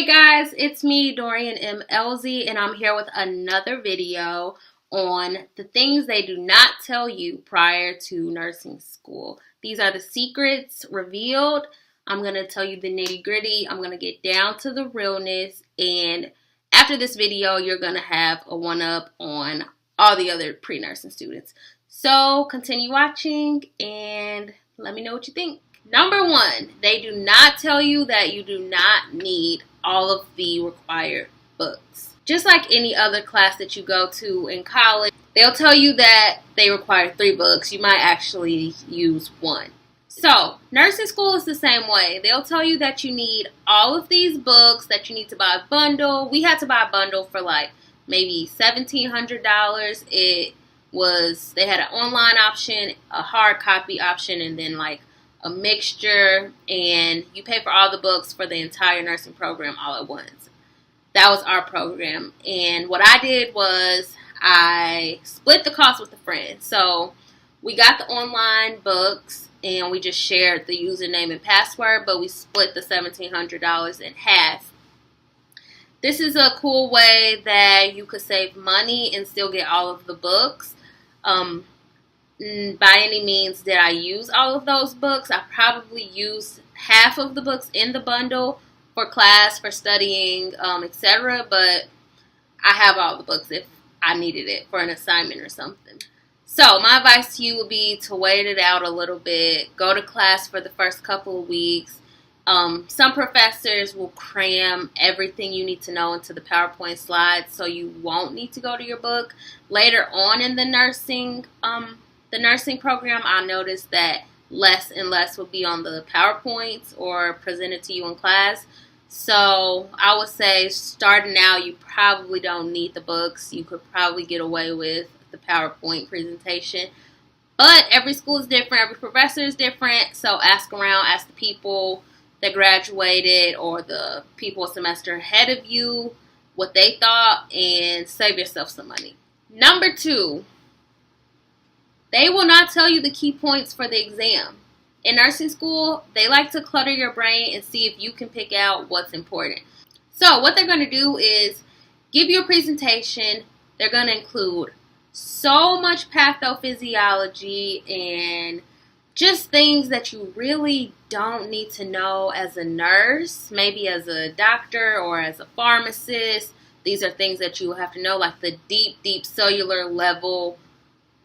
Hey guys, it's me, Dorian MLZ, and I'm here with another video on the things they do not tell you prior to nursing school. These are the secrets revealed. I'm going to tell you the nitty-gritty. I'm going to get down to the realness, and after this video, you're going to have a one-up on all the other pre-nursing students. So continue watching and let me know what you think. Number one, they do not tell you that you do not need all of the required books. Just like any other class that you go to in college, they'll tell you that they require 3 books. You might actually use 1. So, nursing school is the same way. They'll tell you that you need all of these books, that you need to buy a bundle. We had to buy a bundle for like maybe $1,700. They had an online option, a hard copy option, and then like a mixture, and you pay for all the books for the entire nursing program all at once. That was our program, and what I did was I split the cost with a friend. So we got the online books and we just shared the username and password, but we split the $1,700 in half. This is a cool way that you could save money and still get all of the books. By any means did I use all of those books. I probably used half of the books in the bundle for class, for studying, etc. But I have all the books if I needed it for an assignment or something. So my advice to you would be to wait it out a little bit. Go to class for the first couple of weeks. Some professors will cram everything you need to know into the PowerPoint slides, so you won't need to go to your book. Later on in the nursing program, I noticed that less and less will be on the PowerPoints or presented to you in class. So I would say starting out, you probably don't need the books. You could probably get away with the PowerPoint presentation. But every school is different. Every professor is different. So ask around, ask the people that graduated or the people a semester ahead of you what they thought, and save yourself some money. Number 2, they will not tell you the key points for the exam. In nursing school, they like to clutter your brain and see if you can pick out what's important. So what they're going to do is give you a presentation. They're going to include so much pathophysiology and just things that you really don't need to know as a nurse, maybe as a doctor or as a pharmacist. These are things that you have to know, like the deep cellular level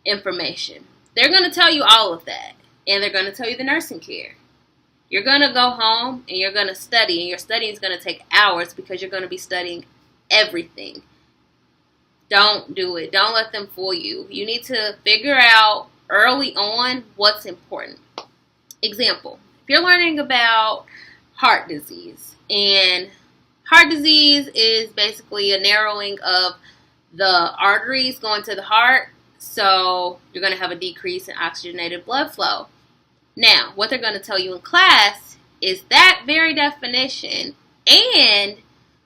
information. They're going to tell you all of that, and they're going to tell you the nursing care. You're going to go home and you're going to study, and your studying is going to take hours because you're going to be studying everything. Don't do it. Don't let them fool you. You need to figure out early on what's important. Example, if you're learning about heart disease, and heart disease is basically a narrowing of the arteries going to the heart, so you're going to have a decrease in oxygenated blood flow. Now, what they're going to tell you in class is that very definition, and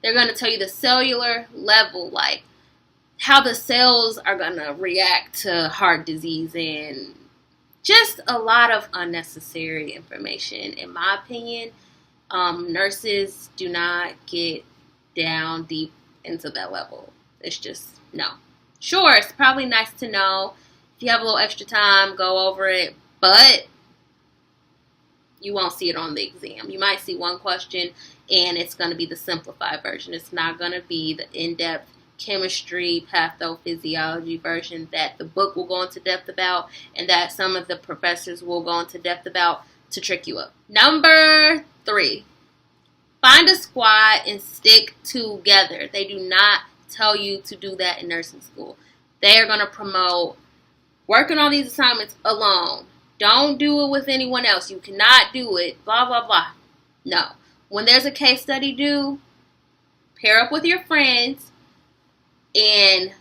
they're going to tell you the cellular level, like how the cells are going to react to heart disease, and just a lot of unnecessary information. In my opinion, nurses do not get down deep into that level. It's just, no. Sure, it's probably nice to know. If you have a little extra time, go over it, but you won't see it on the exam. You might see one question, and it's going to be the simplified version. It's not going to be the in-depth chemistry, pathophysiology version that the book will go into depth about and that some of the professors will go into depth about to trick you up. Number 3, find a squad and stick together. They do not tell you to do that in nursing school. They are going to promote working on these assignments alone. Don't do it with anyone else. You cannot do it, blah, blah, blah. No. When there's a case study due, pair up with your friends and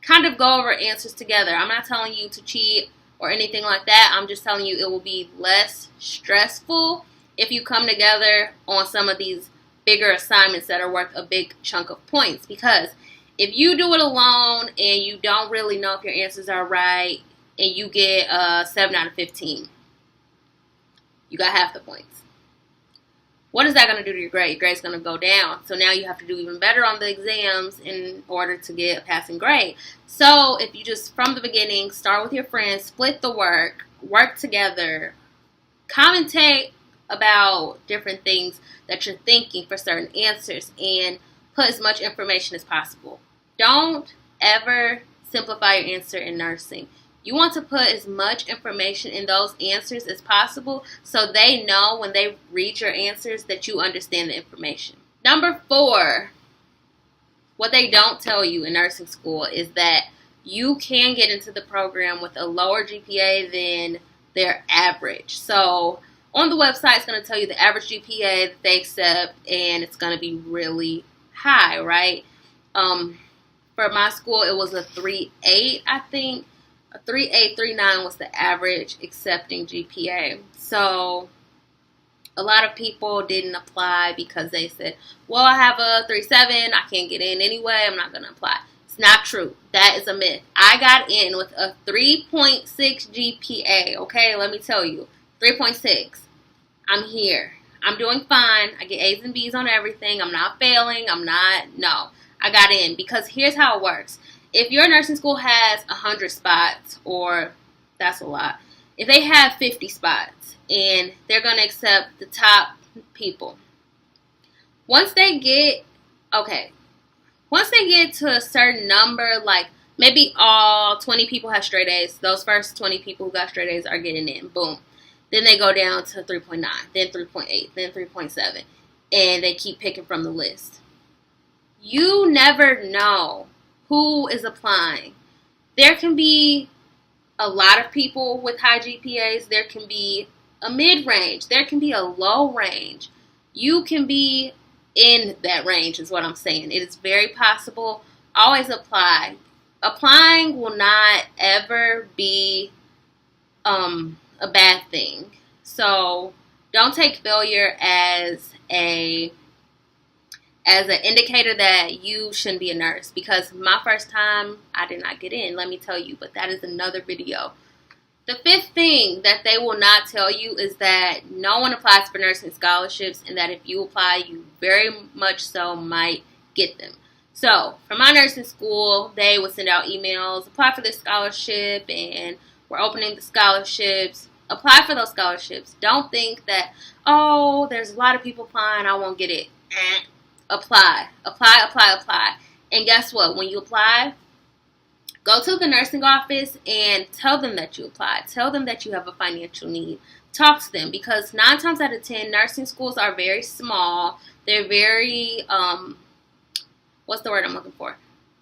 kind of go over answers together. I'm not telling you to cheat or anything like that. I'm just telling you it will be less stressful if you come together on some of these bigger assignments that are worth a big chunk of points. Because if you do it alone and you don't really know if your answers are right and you get a 7 out of 15, you got half the points. what is that going to do to your grade? Your grade's going to go down. So now you have to do even better on the exams in order to get a passing grade. So if you just, from the beginning, start with your friends, split the work together, commentate about different things that you're thinking for certain answers, and put as much information as possible. Don't ever simplify your answer in nursing. You want to put as much information in those answers as possible so they know when they read your answers that you understand the information. Number 4, what they don't tell you in nursing school is that you can get into the program with a lower GPA than their average. So on the website, it's going to tell you the average GPA that they accept, and it's going to be really high, right? For my school, it was a 3.8, I think. A 3.8, 3.9 was the average accepting GPA. So a lot of people didn't apply because they said, well, I have a 3.7, I can't get in anyway, I'm not going to apply. It's not true. That is a myth. I got in with a 3.6 GPA, okay? Let me tell you, 3.6. I'm here. I'm doing fine. I get A's and B's on everything. I'm not failing. No. I got in because here's how it works. If your nursing school has 100 spots, or that's a lot, if they have 50 spots and they're going to accept the top people, once they get to a certain number, like maybe all 20 people have straight A's, those first 20 people who got straight A's are getting in. Boom. Then they go down to 3.9, then 3.8, then 3.7, and they keep picking from the list. You never know who is applying. There can be a lot of people with high GPAs. There can be a mid-range. There can be a low range. You can be in that range is what I'm saying. It is very possible. Always apply. Applying will not ever be a bad thing. So don't take failure as an indicator that you shouldn't be a nurse, because my first time I did not get in, let me tell you, but that is another video. The 5th thing that they will not tell you is that no one applies for nursing scholarships, and that if you apply, you very much so might get them. So for my nursing school, they would send out emails, apply for this scholarship, and we're opening the scholarships. Apply for those scholarships. Don't think that, oh, there's a lot of people applying, I won't get it. Apply. And guess what? When you apply, go to the nursing office and tell them that you applied. Tell them that you have a financial need. Talk to them, because 9 times out of 10, nursing schools are very small. They're very, what's the word I'm looking for?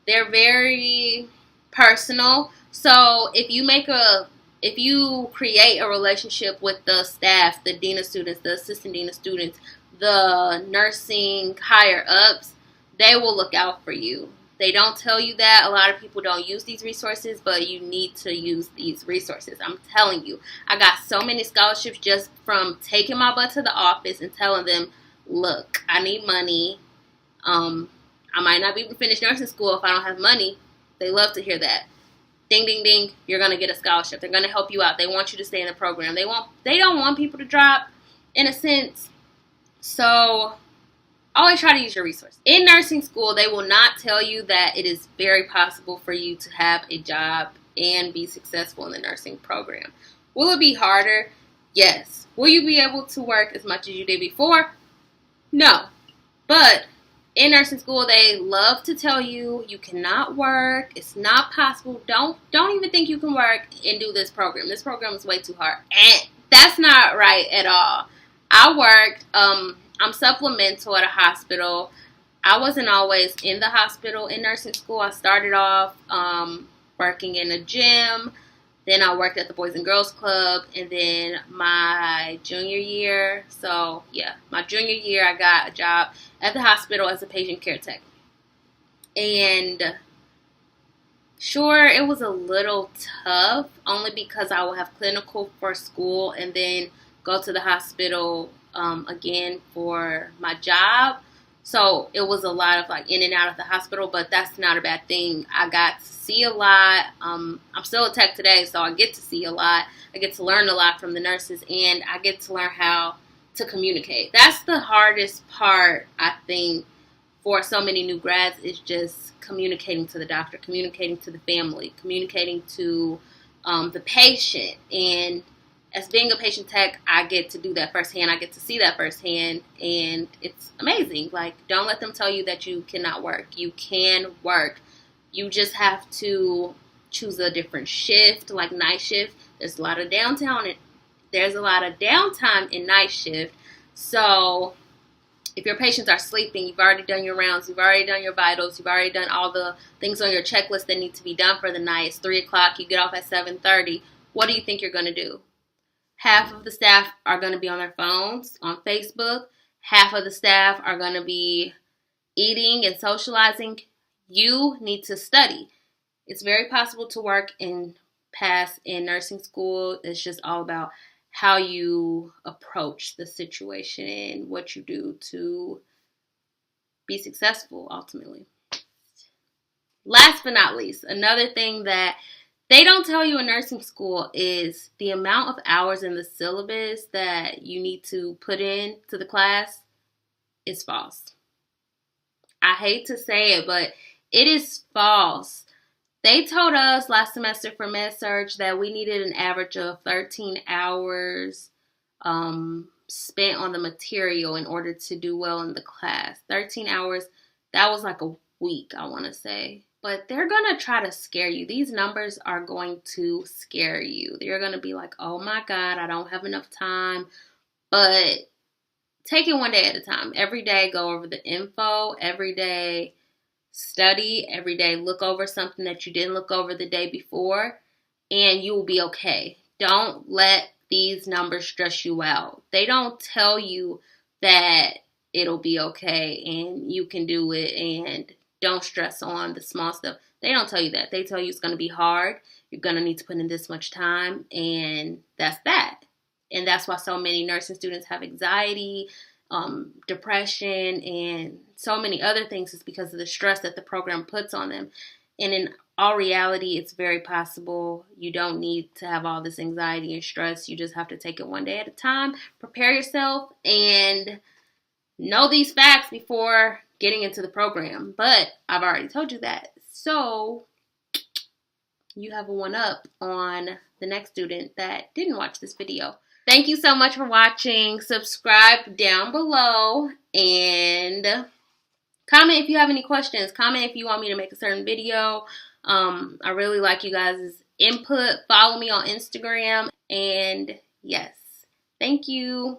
They're very personal. So if you create a relationship with the staff, the dean of students, the assistant dean of students, the nursing higher ups, they will look out for you. They don't tell you that. A lot of people don't use these resources, but you need to use these resources. I'm telling you, I got so many scholarships just from taking my butt to the office and telling them, look, I need money. I might not even finish nursing school if I don't have money. They love to hear that. Ding, ding, ding, you're going to get a scholarship. They're going to help you out. They want you to stay in the program. They don't want people to drop, in a sense. So always try to use your resources. In nursing school, they will not tell you that it is very possible for you to have a job and be successful in the nursing program. Will it be harder? Yes. Will you be able to work as much as you did before? No. But in nursing school, they love to tell you you cannot work. It's not possible. Don't even think you can work and do this program. This program is way too hard. And that's not right at all. I worked, I'm supplemental at a hospital. I wasn't always in the hospital in nursing school. I started off working in a gym. Then I worked at the Boys and Girls Club. And then my junior year, I got a job at the hospital as a patient care tech. And sure, it was a little tough, only because I would have clinical for school and then go to the hospital again for my job. So it was a lot of like in and out of the hospital, but that's not a bad thing. I got to see a lot. I'm still a tech today, so I get to see a lot. I get to learn a lot from the nurses, and I get to learn how to communicate. That's the hardest part, I think, for so many new grads, is just communicating to the doctor, communicating to the family, communicating to the patient. And as being a patient tech, I get to do that firsthand. I get to see that firsthand, and it's amazing. Like, don't let them tell you that you cannot work. You can work. You just have to choose a different shift, like night shift. There's a lot of downtime in night shift. So if your patients are sleeping, you've already done your rounds, you've already done your vitals, you've already done all the things on your checklist that need to be done for the night. It's 3 o'clock, you get off at 7:30. What do you think you're going to do? Half of the staff are going to be on their phones, on Facebook. Half of the staff are going to be eating and socializing. You need to study. It's very possible to work and pass in nursing school. It's just all about how you approach the situation and what you do to be successful ultimately. Last but not least, another thing that they don't tell you in nursing school is the amount of hours in the syllabus that you need to put in to the class is false. I hate to say it, but it is false. They told us last semester for med-surg that we needed an average of 13 hours spent on the material in order to do well in the class. 13 hours, that was like a week, I want to say. But they're going to try to scare you. These numbers are going to scare you. They're going to be like, oh my God, I don't have enough time. But take it one day at a time. Every day, go over the info. Every day, study. Every day, look over something that you didn't look over the day before, and you will be okay. Don't let these numbers stress you out. They don't tell you that it'll be okay and you can do it and don't stress on the small stuff. They don't tell you that. They tell you it's going to be hard. You're going to need to put in this much time, and that's that. And that's why so many nursing students have anxiety, depression, and so many other things is because of the stress that the program puts on them. And in all reality, it's very possible you don't need to have all this anxiety and stress. You just have to take it one day at a time, prepare yourself, and know these facts before getting into the program. But I've already told you that. So you have a one-up on the next student that didn't watch this video. Thank you so much for watching. Subscribe down below and comment if you have any questions. Comment if you want me to make a certain video. I really like you guys' input. Follow me on Instagram. And yes, thank you.